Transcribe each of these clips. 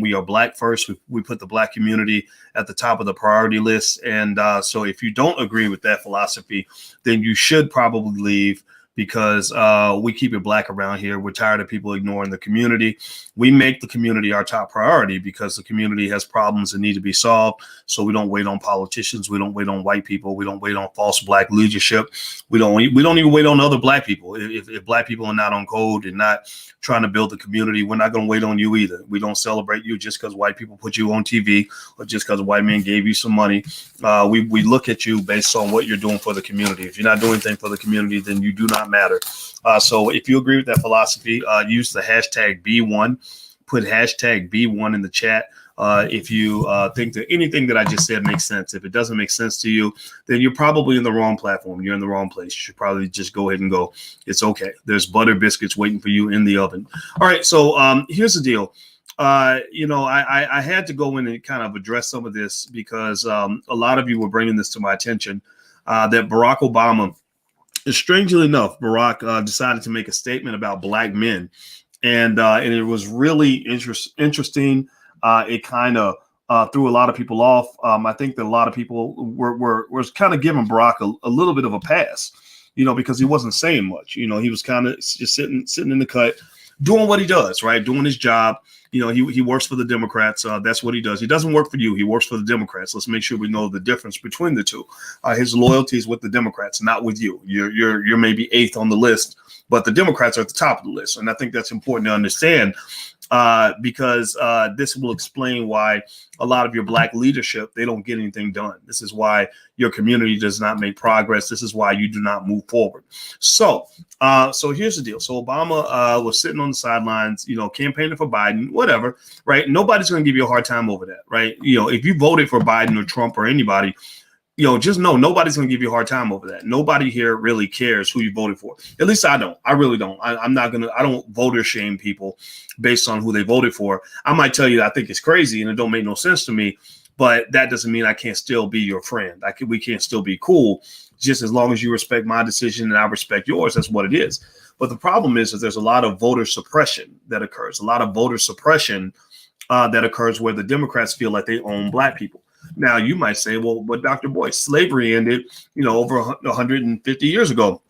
We are black first. We put the black community at the top of the priority list. And so if you don't agree with that philosophy, then you should probably leave, because we keep it black around here. We're tired of people ignoring the community. We make the community our top priority because the community has problems that need to be solved. So we don't wait on politicians. We don't wait on white people. We don't wait on false black leadership. We don't even wait on other black people. If black people are not on code and not trying to build the community, we're not going to wait on you either. We don't celebrate you just because white people put you on TV or just because a white man gave you some money. We look at you based on what you're doing for the community. If you're not doing anything for the community, then you do not matter. So if you agree with that philosophy, use the hashtag B1. Put hashtag B1 in the chat. If you think that anything that I just said makes sense. If it doesn't make sense to you, then you're probably in the wrong platform. You're in the wrong place. You should probably just go ahead and go. It's okay. There's butter biscuits waiting for you in the oven. All right. So here's the deal. I had to go in and kind of address some of this because a lot of you were bringing this to my attention, that Barack Obama, strangely enough, Barack decided to make a statement about black men. And it was really interesting. It kind of threw a lot of people off. I think that a lot of people were kind of giving Barack a little bit of a pass, because he wasn't saying much. He was kind of just sitting in the cut, doing what he does, right? Doing his job. He works for the Democrats. That's what he does. He doesn't work for you. He works for the Democrats. Let's make sure we know the difference between the two. His loyalty is with the Democrats, not with you. You're maybe 8th on the list, but the Democrats are at the top of the list. And I think that's important to understand because this will explain why a lot of your black leadership, they don't get anything done. This is why your community does not make progress. This is why you do not move forward. So here's the deal. So Obama was sitting on the sidelines, campaigning for Biden, whatever, right? Nobody's going to give you a hard time over that, right? If you voted for Biden or Trump or anybody, just know nobody's going to give you a hard time over that. Nobody here really cares who you voted for. At least I don't. I really don't. I don't voter shame people based on who they voted for. I might tell you I think it's crazy and it don't make no sense to me, but that doesn't mean I can't still be your friend. We can't still be cool just as long as you respect my decision and I respect yours. That's what it is. But the problem is that there's a lot of voter suppression that occurs. A lot of voter suppression that occurs where the Democrats feel like they own black people. Now, you might say, well, but Dr. Boyce, slavery ended, over 150 years ago.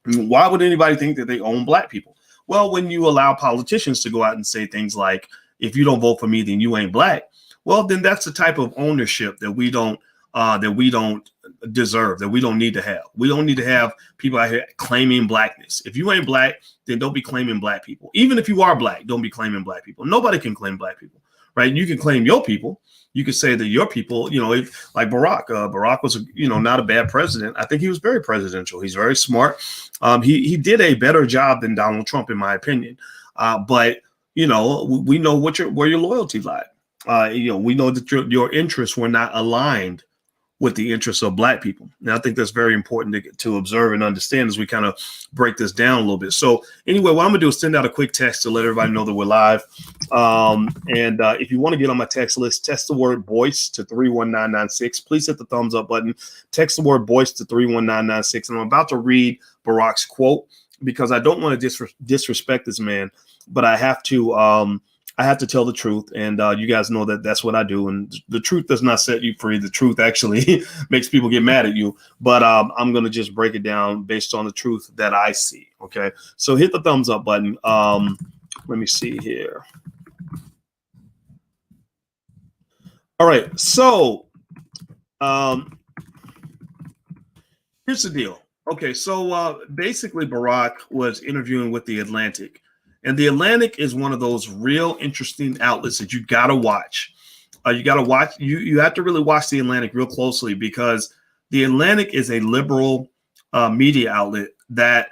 Why would anybody think that they own black people? Well, when you allow politicians to go out and say things like, if you don't vote for me, then you ain't black. Well, then that's the type of ownership that we don't deserve, that we don't need to have. We don't need to have people out here claiming blackness. If you ain't black, then don't be claiming black people. Even if you are black, don't be claiming black people. Nobody can claim black people, right? You can claim your people. You could say that your people, like Barack. Barack was, not a bad president. I think he was very presidential. He's very smart. He did a better job than Donald Trump, in my opinion. But we know where your loyalty lied. We know that your interests were not aligned with the interests of black people. And I think that's very important to observe and understand as we kind of break this down a little bit. So anyway, what I'm gonna do is send out a quick text to let everybody know that we're live. If you want to get on my text list, text the word Boyce to 31996. Please hit the thumbs up button. Text the word Boyce to 31996. And I'm about to read Barack's quote because I don't want to disrespect this man, but I have to tell the truth, and you guys know that that's what I do. And the truth does not set you free. The truth actually makes people get mad at you. But I'm going to just break it down based on the truth that I see. Okay, so hit the thumbs up button. Let me see here. All right, so here's the deal. Okay, so basically Barack was interviewing with The Atlantic. And The Atlantic is one of those real interesting outlets that you got to watch. You have to really watch The Atlantic real closely because The Atlantic is a liberal media outlet that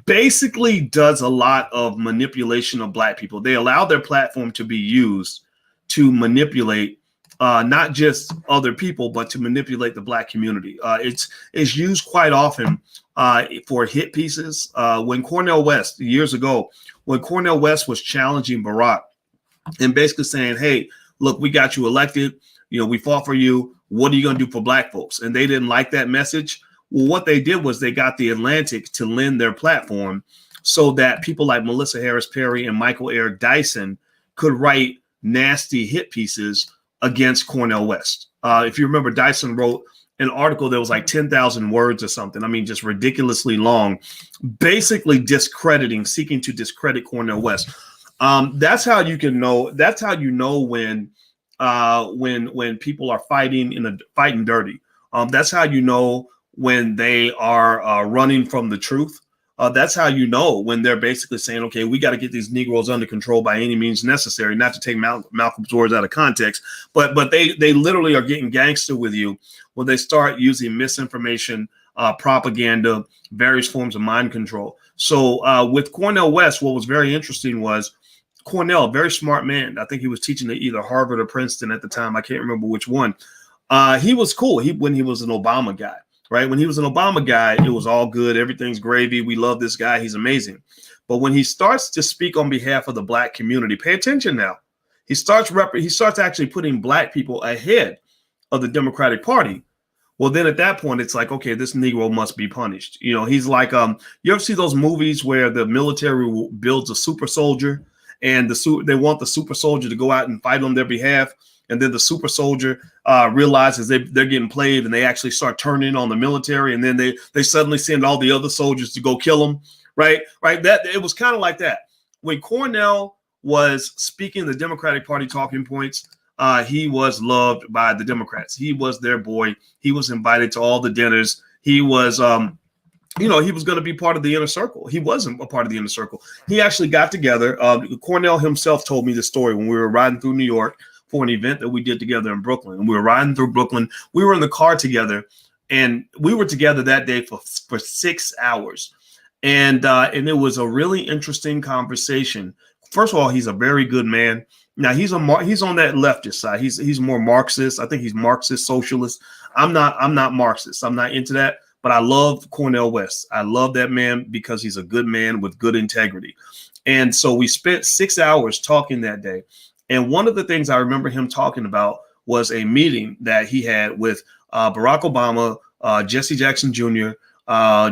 basically does a lot of manipulation of black people. They allow their platform to be used to manipulate not just other people, but to manipulate the black community. It's used quite often for hit pieces. When Cornel West, years ago, when Cornel West was challenging Barack and basically saying, hey, look, we got you elected. We fought for you. What are you going to do for black folks? And they didn't like that message. Well, what they did was they got The Atlantic to lend their platform so that people like Melissa Harris Perry and Michael Eric Dyson could write nasty hit pieces against Cornel West. If you remember, Dyson wrote an article that was like 10,000 words or something. I mean, just ridiculously long, basically seeking to discredit Cornel West. That's how you can know. That's how you know when people are fighting dirty. That's how you know when they are running from the truth. That's how you know when they're basically saying, okay, we got to get these Negroes under control by any means necessary, not to take Malcolm's words out of context, but they literally are getting gangster with you when they start using misinformation, propaganda, various forms of mind control. So with Cornel West, what was very interesting was Cornel, a very smart man. I think he was teaching at either Harvard or Princeton at the time. I can't remember which one. He was cool when he was an Obama guy. Right. When he was an Obama guy, it was all good. Everything's gravy. We love this guy. He's amazing. But when he starts to speak on behalf of the black community, pay attention now. He starts actually putting black people ahead of the Democratic Party. Well, then at that point, it's like, OK, this Negro must be punished. You know, he's like you ever see those movies where the military builds a super soldier and they want the super soldier to go out and fight on their behalf. And then the super soldier realizes they're getting played and they actually start turning on the military. And then they suddenly send all the other soldiers to go kill them. Right. That it was kind of like that. When Cornel was speaking the Democratic Party talking points, he was loved by the Democrats. He was their boy. He was invited to all the dinners. He was he was going to be part of the inner circle. He wasn't a part of the inner circle. He actually got together. Cornel himself told me the story when we were riding through New York for an event that we did together in Brooklyn. And we were riding through Brooklyn. We were in the car together, and we were together that day for 6 hours. And it was a really interesting conversation. First of all, he's a very good man. Now he's on that leftist side. He's more Marxist. I think he's Marxist socialist. I'm not Marxist. I'm not into that. But I love Cornel West. I love that man because he's a good man with good integrity. And so we spent 6 hours talking that day. And one of the things I remember him talking about was a meeting that he had with Barack Obama, Jesse Jackson Jr.,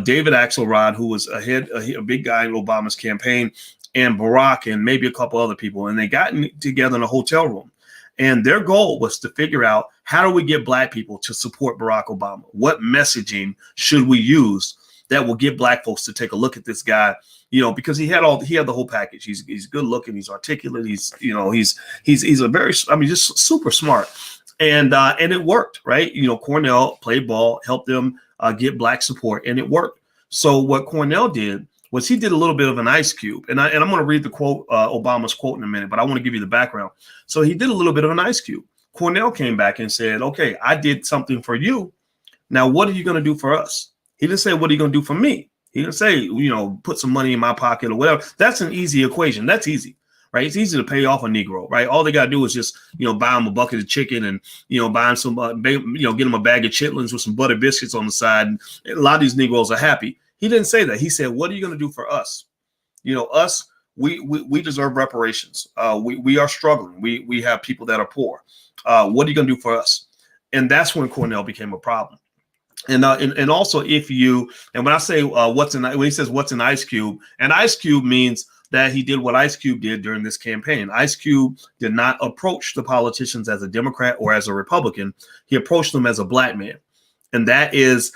David Axelrod, who was a big guy in Obama's campaign, and Barack and maybe a couple other people. And they got together in a hotel room. And their goal was to figure out, how do we get black people to support Barack Obama? What messaging should we use that will get black folks to take a look at this guy? Because he had the whole package. He's good looking. He's articulate. He's a very, just super smart. And it worked, right? Cornel played ball, helped them get black support, and it worked. So what Cornel did was he did a little bit of an ice cube. And I'm going to read the quote, Obama's quote in a minute, but I want to give you the background. So he did a little bit of an ice cube. Cornel came back and said, okay, I did something for you. Now, what are you going to do for us? He didn't say, what are you going to do for me? He didn't say, put some money in my pocket or whatever. That's an easy equation. That's easy, right? It's easy to pay off a Negro, right? All they got to do is just, buy him a bucket of chicken and, buy him some, get him a bag of chitlins with some butter biscuits on the side. And a lot of these Negroes are happy. He didn't say that. He said, what are you going to do for us? Us, we deserve reparations. We are struggling. We have people that are poor. What are you going to do for us? And that's when Cornel became a problem. And also when I say when he says what's an ice cube, an ice cube means that he did what Ice Cube did during this campaign. Ice Cube did not approach the politicians as a Democrat or as a Republican. He approached them as a black man. And that is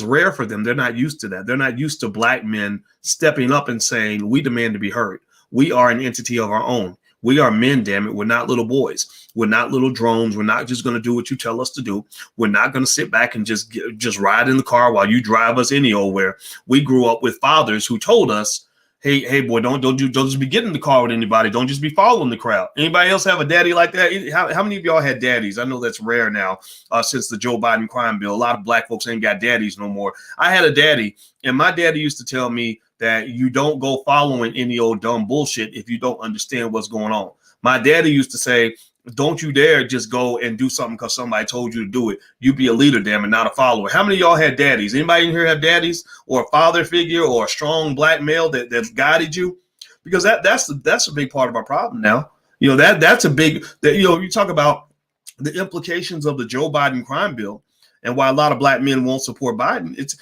rare for them. They're not used to that. They're not used to black men stepping up and saying, we demand to be heard. We are an entity of our own. We are men, damn it. We're not little boys. We're not little drones. We're not just going to do what you tell us to do. We're not going to sit back and just ride in the car while you drive us any old where. We grew up with fathers who told us, hey boy, don't just be getting in the car with anybody. Don't just be following the crowd. Anybody else have a daddy like that? How many of y'all had daddies? I know that's rare now since the Joe Biden crime bill. A lot of black folks ain't got daddies no more. I had a daddy, and my daddy used to tell me that you don't go following any old dumb bullshit if you don't understand what's going on. My daddy used to say, don't you dare just go and do something because somebody told you to do it. You be a leader, damn it, not a follower. How many of y'all had daddies? Anybody in here have daddies or a father figure or a strong black male that guided you? Because that's a big part of our problem now. That's a big, you talk about the implications of the Joe Biden crime bill and why a lot of black men won't support Biden. It's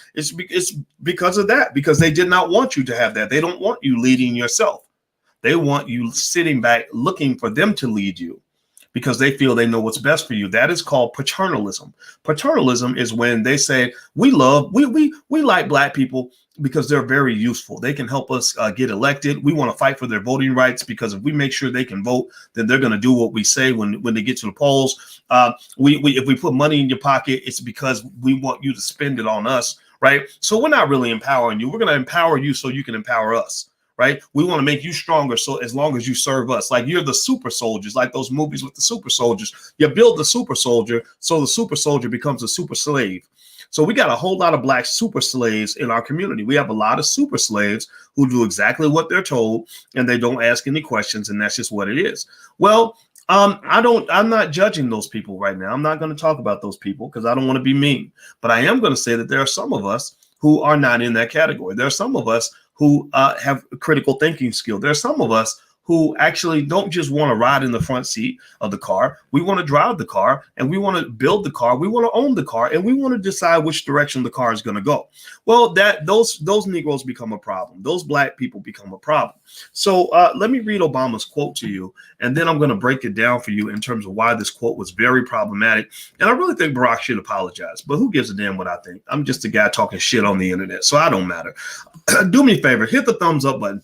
because of that, because they did not want you to have that. They don't want you leading yourself. They want you sitting back looking for them to lead you because they feel they know what's best for you. That is called paternalism. Paternalism is when they say, we like black people because they're very useful. They can help us get elected. We want to fight for their voting rights because if we make sure they can vote, then they're going to do what we say when they get to the polls. If we put money in your pocket, it's because we want you to spend it on us, right? So we're not really empowering you. We're going to empower you so you can empower us. Right? We want to make you stronger. So as long as you serve us, like you're the super soldiers, like those movies with the super soldiers, you build the super soldier. So the super soldier becomes a super slave. So we got a whole lot of black super slaves in our community. We have a lot of super slaves who do exactly what they're told and they don't ask any questions. And that's just what it is. Well, I'm not judging those people right now. I'm not going to talk about those people because I don't want to be mean, but I am going to say that there are some of us who are not in that category. There are some of us who have critical thinking skill. There are some of us who actually don't just want to ride in the front seat of the car. We want to drive the car and we want to build the car. We want to own the car and we want to decide which direction the car is going to go. Well, those Negroes become a problem. Those black people become a problem. So let me read Obama's quote to you, and then I'm going to break it down for you in terms of why this quote was very problematic. And I really think Barack should apologize, but who gives a damn what I think? I'm just a guy talking shit on the internet, so I don't matter. Do me a favor, hit the thumbs up button.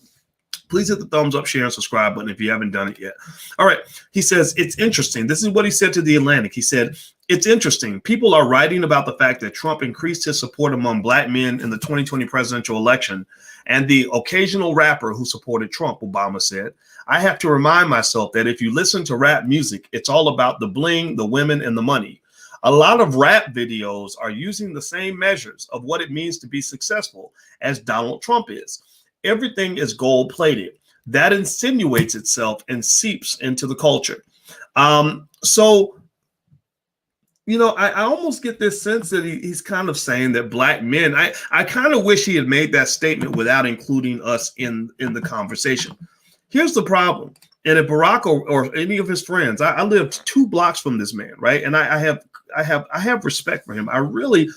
Please hit the thumbs up, share, and subscribe button if you haven't done it yet. All right. He says, it's interesting. This is what he said to The Atlantic. He said, it's interesting. People are writing about the fact that Trump increased his support among black men in the 2020 presidential election and the occasional rapper who supported Trump, Obama said. I have to remind myself that if you listen to rap music, it's all about the bling, the women, and the money. A lot of rap videos are using the same measures of what it means to be successful as Donald Trump is. Everything is gold plated. That insinuates itself and seeps into the culture. So, you know, I almost get this sense that he's kind of saying that black men, I kind of wish he had made that statement without including us in the conversation. Here's the problem. And if Barack or any of his friends, I lived 2 blocks from this man, right? And I have respect for him. I really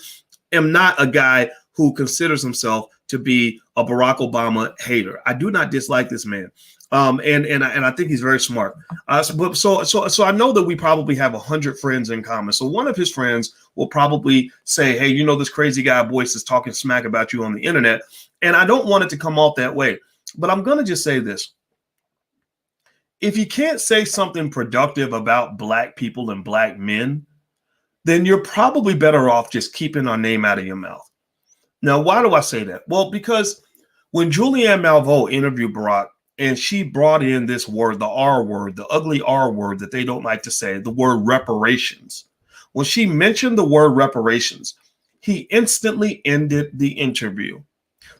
am not a guy who considers himself to be a Barack Obama hater. I do not dislike this man. And I think he's very smart. So I know that we probably have 100 friends in common. So one of his friends will probably say, hey, you know, this crazy guy Boyce is talking smack about you on the internet. And I don't want it to come off that way. But I'm going to just say this. If you can't say something productive about black people and black men, then you're probably better off just keeping our name out of your mouth. Now, why do I say that? Well, because when Julianne Malveaux interviewed Barack and she brought in this word, the R word, the ugly R word that they don't like to say, the word reparations. When she mentioned the word reparations, he instantly ended the interview.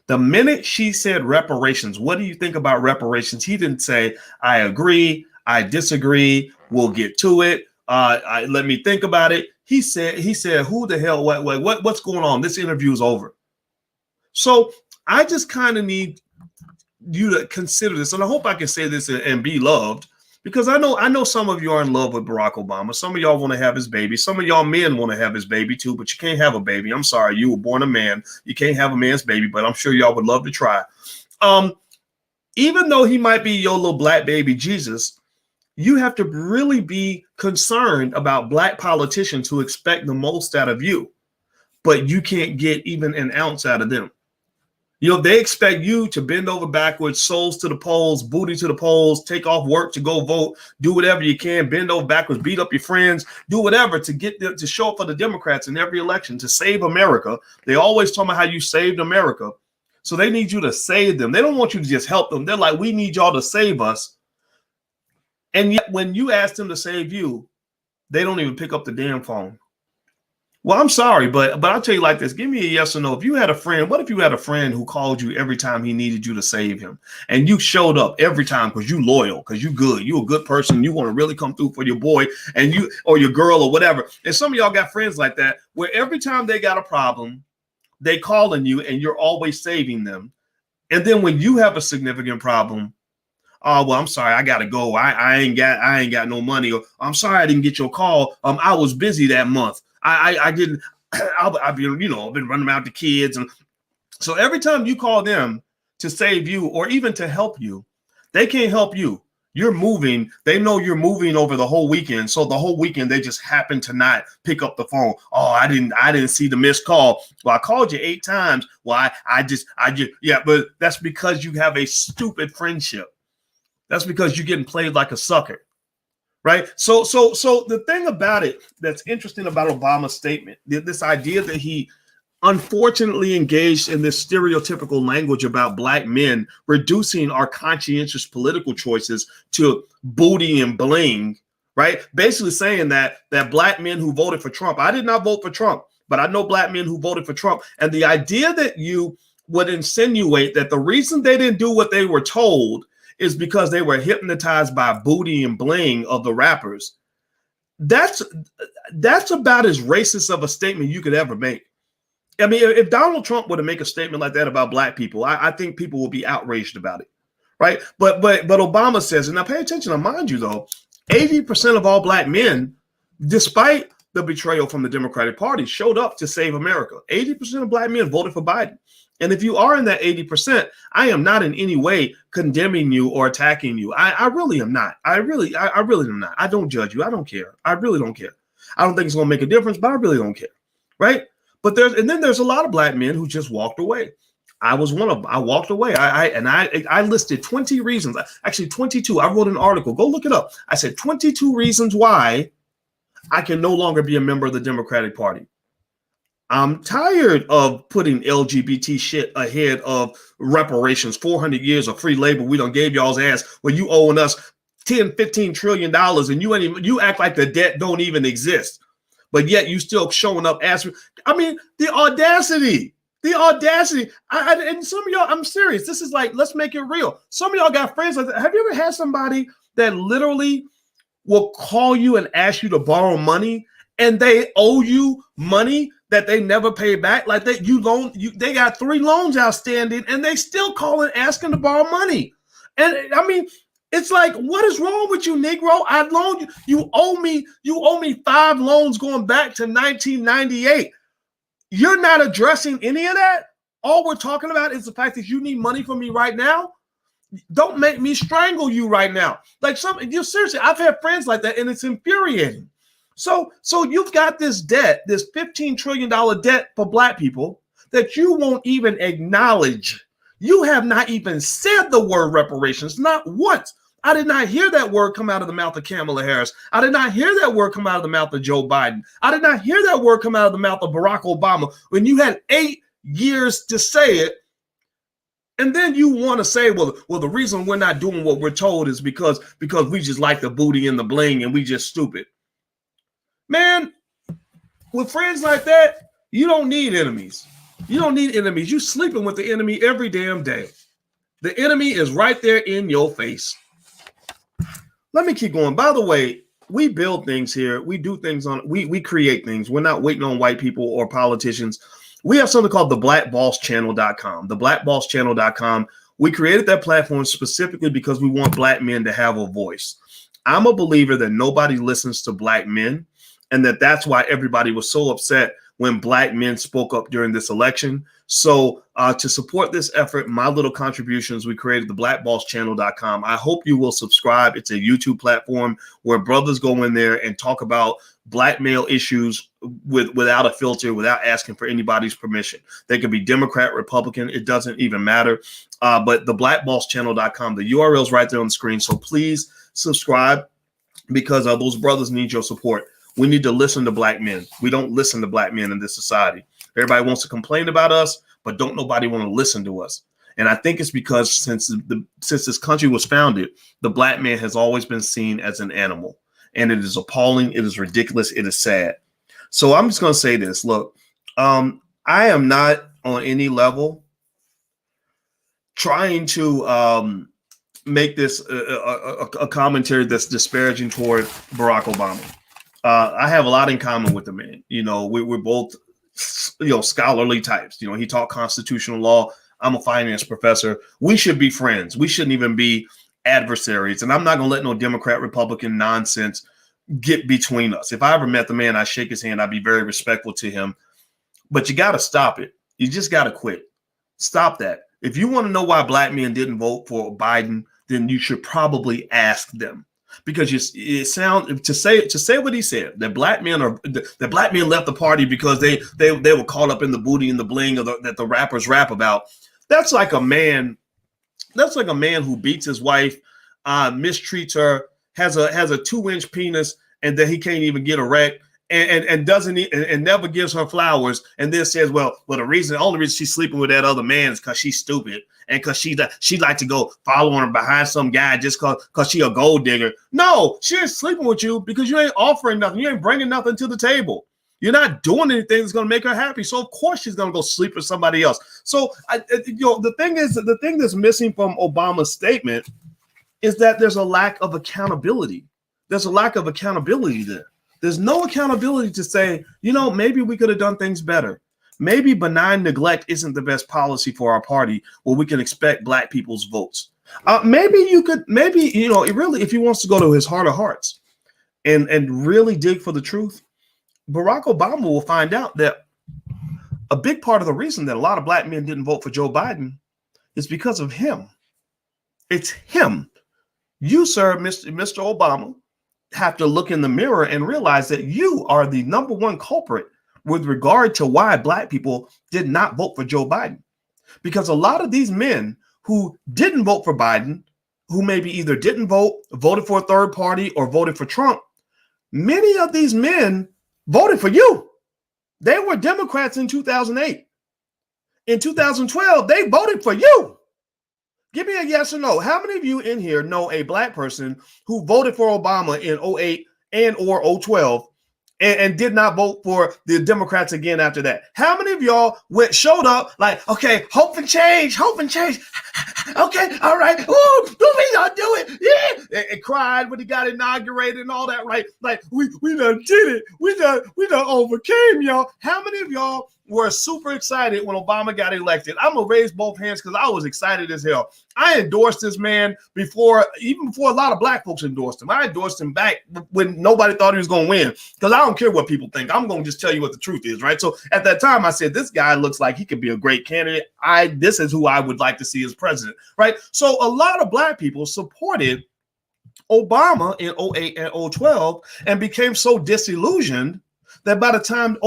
The minute she said reparations, what do you think about reparations? He didn't say, I agree, I disagree, we'll get to it. Let me think about it. He said, who the hell, what's going on? This interview is over. So I just kind of need you to consider this. And I hope I can say this and be loved, because I know some of you are in love with Barack Obama. Some of y'all want to have his baby. Some of y'all men want to have his baby too, but you can't have a baby. I'm sorry. You were born a man. You can't have a man's baby, but I'm sure y'all would love to try. Even though he might be your little black baby Jesus, you have to really be concerned about black politicians who expect the most out of you, but you can't get even an ounce out of them. You know, they expect you to bend over backwards, soles to the polls, booty to the polls, take off work to go vote, do whatever you can, bend over backwards, beat up your friends, do whatever to get them to show up for the Democrats in every election to save America. They always talk about how you saved America. So they need you to save them. They don't want you to just help them. They're like, we need y'all to save us. And yet when you ask them to save you, they don't even pick up the damn phone. Well, I'm sorry, but I'll tell you like this. Give me a yes or no. If you had a friend, what if you had a friend who called you every time he needed you to save him, and you showed up every time because you loyal, because you good, you a good person, you want to really come through for your boy and you or your girl or whatever. And some of y'all got friends like that where every time they got a problem, they calling you and you're always saving them. And then when you have a significant problem, oh, well, I'm sorry, I gotta go. I ain't got no money. Or I'm sorry I didn't get your call. I was busy that month. I didn't. I've been, I've been running around the kids, and so every time you call them to save you or even to help you, They can't help you. You're moving. They know you're moving over the whole weekend. So the whole weekend they just happen to not pick up the phone. Oh, I didn't see the missed call. Well, I called you 8 times. Well, I just yeah, but that's because you have a stupid friendship. That's because you're getting played like a sucker. Right. So the thing about it that's interesting about Obama's statement, this idea that he unfortunately engaged in this stereotypical language about black men reducing our conscientious political choices to booty and bling, right? Basically saying that black men who voted for Trump, I did not vote for Trump, but I know black men who voted for Trump. And the idea that you would insinuate that the reason they didn't do what they were told is because they were hypnotized by booty and bling of the rappers. That's about as racist of a statement you could ever make. I mean, if Donald Trump were to make a statement like that about black people, I think people will be outraged about it, right? But Obama says, and now pay attention, now mind you though, 80% of all black men, despite the betrayal from the Democratic Party, showed up to save America. 80% of black men voted for Biden. And if you are in that 80%, I am not in any way condemning you or attacking you. I really am not. I really am not. I don't judge you. I don't care. I really don't care. I don't think it's going to make a difference, but I really don't care, right? But there's a lot of black men who just walked away. I was one of them. I walked away. I listed 20 reasons, actually 22. I wrote an article. Go look it up. I said 22 reasons why I can no longer be a member of the Democratic Party. I'm tired of putting LGBT shit ahead of reparations, 400 years of free labor we done gave y'all's ass when you owing us 10, 15 trillion dollars and you act like the debt don't even exist. But yet you still showing up asking. I mean, the audacity. And some of y'all, I'm serious. This is like, let's make it real. Some of y'all got friends like that. Have you ever had somebody that literally will call you and ask you to borrow money and they owe you money that they never pay back? Like they got 3 loans outstanding and they still calling asking to borrow money. And I mean, it's like, what is wrong with you, Negro? I loaned you. You owe me 5 loans going back to 1998. You're not addressing any of that. All we're talking about is the fact that you need money from me right now. Don't make me strangle you right now. Like you seriously, I've had friends like that, and it's infuriating. So you've got this debt, this $15 trillion debt for black people that you won't even acknowledge. You have not even said the word reparations, not once. I did not hear that word come out of the mouth of Kamala Harris. I did not hear that word come out of the mouth of Joe Biden. I did not hear that word come out of the mouth of Barack Obama when you had 8 years to say it. And then you want to say, well, the reason we're not doing what we're told is because we just like the booty and the bling and we just stupid. Man, with friends like that, you don't need enemies. You don't need enemies. You sleeping with the enemy every damn day. The enemy is right there in your face. Let me keep going. By the way, we build things here. We do things we create things. We're not waiting on white people or politicians. We have something called the blackbosschannel.com. The blackbosschannel.com. We created that platform specifically because we want black men to have a voice. I'm a believer that nobody listens to black men, and that's why everybody was so upset when black men spoke up during this election. So to support this effort, my little contributions, we created the blackbosschannel.com. I hope you will subscribe. It's a YouTube platform where brothers go in there and talk about black male issues without a filter, without asking for anybody's permission. They could be Democrat, Republican, it doesn't even matter. But the blackbosschannel.com, the URL is right there on the screen. So please subscribe because those brothers need your support. We need to listen to black men. We don't listen to black men in this society. Everybody wants to complain about us, but don't nobody want to listen to us. And I think it's because since this country was founded, the black man has always been seen as an animal. And it is appalling. It is ridiculous. It is sad. So I'm just going to say this. Look, I am not on any level trying to make this a commentary that's disparaging toward Barack Obama. I have a lot in common with the man. You know, we're both, scholarly types. You know, he taught constitutional law. I'm a finance professor. We should be friends. We shouldn't even be adversaries. And I'm not going to let no Democrat, Republican nonsense get between us. If I ever met the man, I'd shake his hand. I'd be very respectful to him. But you got to stop it. You just got to quit. Stop that. If you want to know why black men didn't vote for Biden, then you should probably ask them. Because it sounds to say what he said, that black men left the party because they were caught up in the booty and the bling that the rappers rap about. That's like a man who beats his wife, mistreats her, has a 2-inch penis, and then he can't even get erect, and doesn't and never gives her flowers, and then says, well, the only reason she's sleeping with that other man is because she's stupid, and because she like to go following her behind some guy just because she a gold digger. No, she ain't sleeping with you because you ain't offering nothing. You ain't bringing nothing to the table. You're not doing anything that's going to make her happy. So of course she's going to go sleep with somebody else. So the thing that's missing from Obama's statement is that there's a lack of accountability. There's a lack of accountability there. There's no accountability to say, maybe we could have done things better. Maybe benign neglect isn't the best policy for our party where we can expect black people's votes. Maybe really, if he wants to go to his heart of hearts and really dig for the truth, Barack Obama will find out that a big part of the reason that a lot of black men didn't vote for Joe Biden is because of him. It's him. You, sir, Mr. Obama, have to look in the mirror and realize that you are the number one culprit with regard to why black people did not vote for Joe Biden. Because a lot of these men who didn't vote for Biden, who maybe either didn't vote, voted for a third party, or voted for Trump, many of these men voted for you. They were Democrats in 2008. In 2012, they voted for you. Give me a yes or no. How many of you in here know a black person who voted for Obama in 08 and or 012 and did not vote for the Democrats again after that? How many of y'all showed up like, okay, hope and change. Okay, all right. Ooh, we gonna do it. Yeah. And cried when he got inaugurated and all that, right? Like, we done did it. We done overcame, y'all. How many of y'all were super excited when Obama got elected? I'm gonna raise both hands because I was excited as hell. I endorsed this man even before a lot of black folks endorsed him. I endorsed him back when nobody thought he was gonna win, because I don't care what people think. I'm gonna just tell you what the truth is, right? So at that time, I said, this guy looks like he could be a great candidate. This is who I would like to see as president, right? So a lot of black people supported Obama in 08 and 012 and became so disillusioned that by the time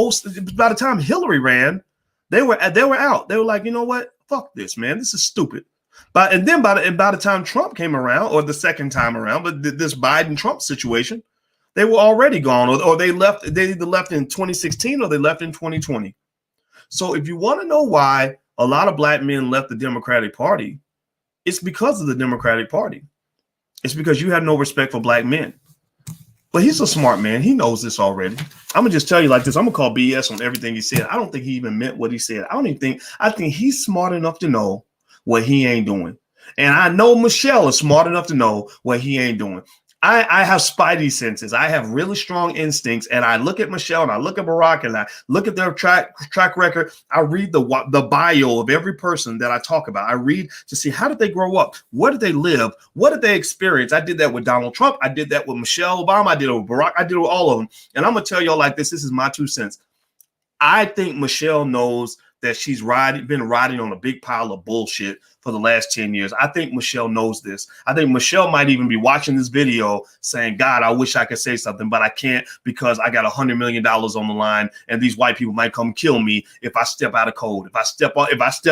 Hillary ran, they were out. They were like, you know what? Fuck this, man. This is stupid. By the time Trump came around, or the second time around, but this Biden-Trump situation, they were already gone, or they left. They either left in 2016 or they left in 2020. So if you want to know why a lot of black men left the Democratic Party, it's because of the Democratic Party. It's because you have no respect for black men. But he's a smart man. He knows this already. I'm going to just tell you like this. I'm going to call BS on everything he said. I don't think he even meant what he said. I think he's smart enough to know what he ain't doing. And I know Michelle is smart enough to know what he ain't doing. I have spidey senses. I have really strong instincts, and I look at Michelle and I look at Barack and I look at their track record. I read the bio of every person that I talk about. I read to see, how did they grow up? Where did they live? What did they experience? I did that with Donald Trump. I did that with Michelle Obama. I did it with Barack. I did it with all of them. And I'm gonna tell y'all like this. This is my 2 cents. I think Michelle knows that she's been riding on a big pile of bullshit for the last 10 years. I think Michelle knows this. I think Michelle might even be watching this video saying, God, I wish I could say something, but I can't because I got $100 million on the line and these white people might come kill me if I step out of code. If I step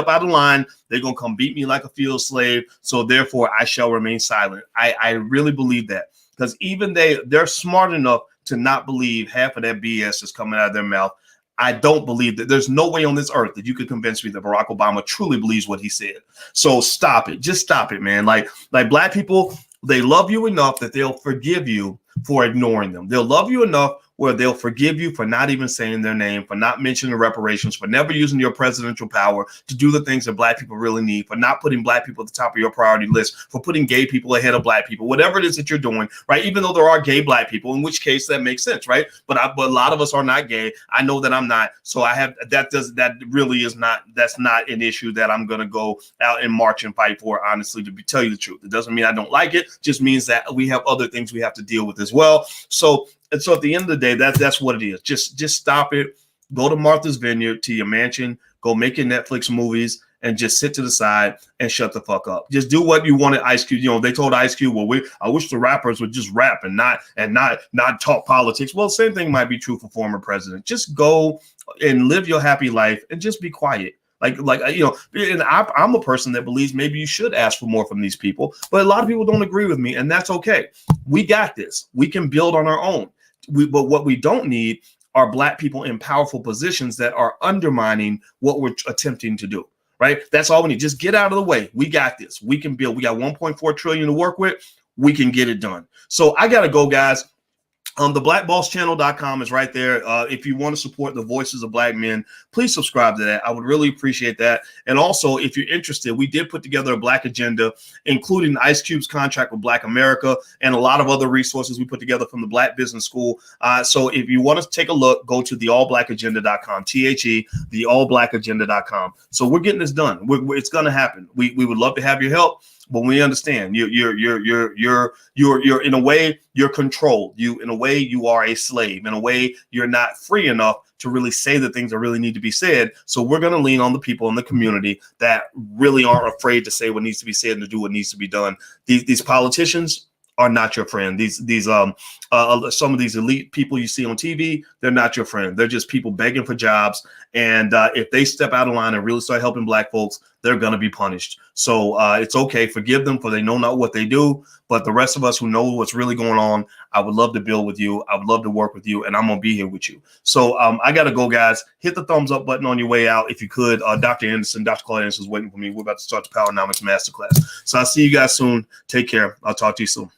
out of line, they're going to come beat me like a field slave. So therefore I shall remain silent. I really believe that, because even they're smart enough to not believe half of that BS is coming out of their mouth. I don't believe that. There's no way on this earth that you could convince me that Barack Obama truly believes what he said. So stop it. Just stop it, man. Like black people, they love you enough that they'll forgive you for ignoring them. They'll love you enough where they'll forgive you for not even saying their name, for not mentioning reparations, for never using your presidential power to do the things that black people really need, for not putting black people at the top of your priority list, for putting gay people ahead of black people, whatever it is that you're doing, right? Even though there are gay black people, in which case that makes sense, right? But a lot of us are not gay. I know that I'm not. So that's not an issue that I'm going to go out and march and fight for, honestly, to tell you the truth. It doesn't mean I don't like it. Just means that we have other things we have to deal with as well. So at the end of the day, that's what it is. Just stop it. Go to Martha's Vineyard, to your mansion. Go make your Netflix movies and just sit to the side and shut the fuck up. Just do what you wanted. Ice Cube, you know, they told Ice Cube, well, I wish the rappers would just rap and not talk politics. Well, same thing might be true for former president. Just go and live your happy life and just be quiet. Like you know, and I'm a person that believes maybe you should ask for more from these people, but a lot of people don't agree with me, and that's okay. We got this. We can build on our own. But what we don't need are Black people in powerful positions that are undermining what we're attempting to do. Right? That's all we need. Just get out of the way. We got this. We can build. We got 1.4 trillion to work with. We can get it done. So I gotta go, guys. The blackbosschannel.com is right there. If you want to support the voices of Black men, please subscribe to that. I would really appreciate that. And also, if you're interested, we did put together a Black agenda, including Ice Cube's contract with Black America and a lot of other resources we put together from the Black Business School. So if you want to take a look, go to theallblackagenda.com, theallblackagenda.com. So we're getting this done. It's going to happen. We would love to have your help. But we understand you're in a way you're controlled. In a way you are a slave. In a way you're not free enough to really say the things that really need to be said. So we're going to lean on the people in the community that really aren't afraid to say what needs to be said and to do what needs to be done. These politicians are not your friend. Some of these elite people you see on TV, they're not your friend. They're just people begging for jobs. And if they step out of line and really start helping Black folks, they're going to be punished. So it's okay. Forgive them, for they know not what they do. But the rest of us who know what's really going on, I would love to build with you. I would love to work with you, and I'm going to be here with you. So I got to go, guys. Hit the thumbs up button on your way out if you could. Dr. Claude Anderson is waiting for me. We're about to start the Powernomics Masterclass. So I'll see you guys soon. Take care. I'll talk to you soon.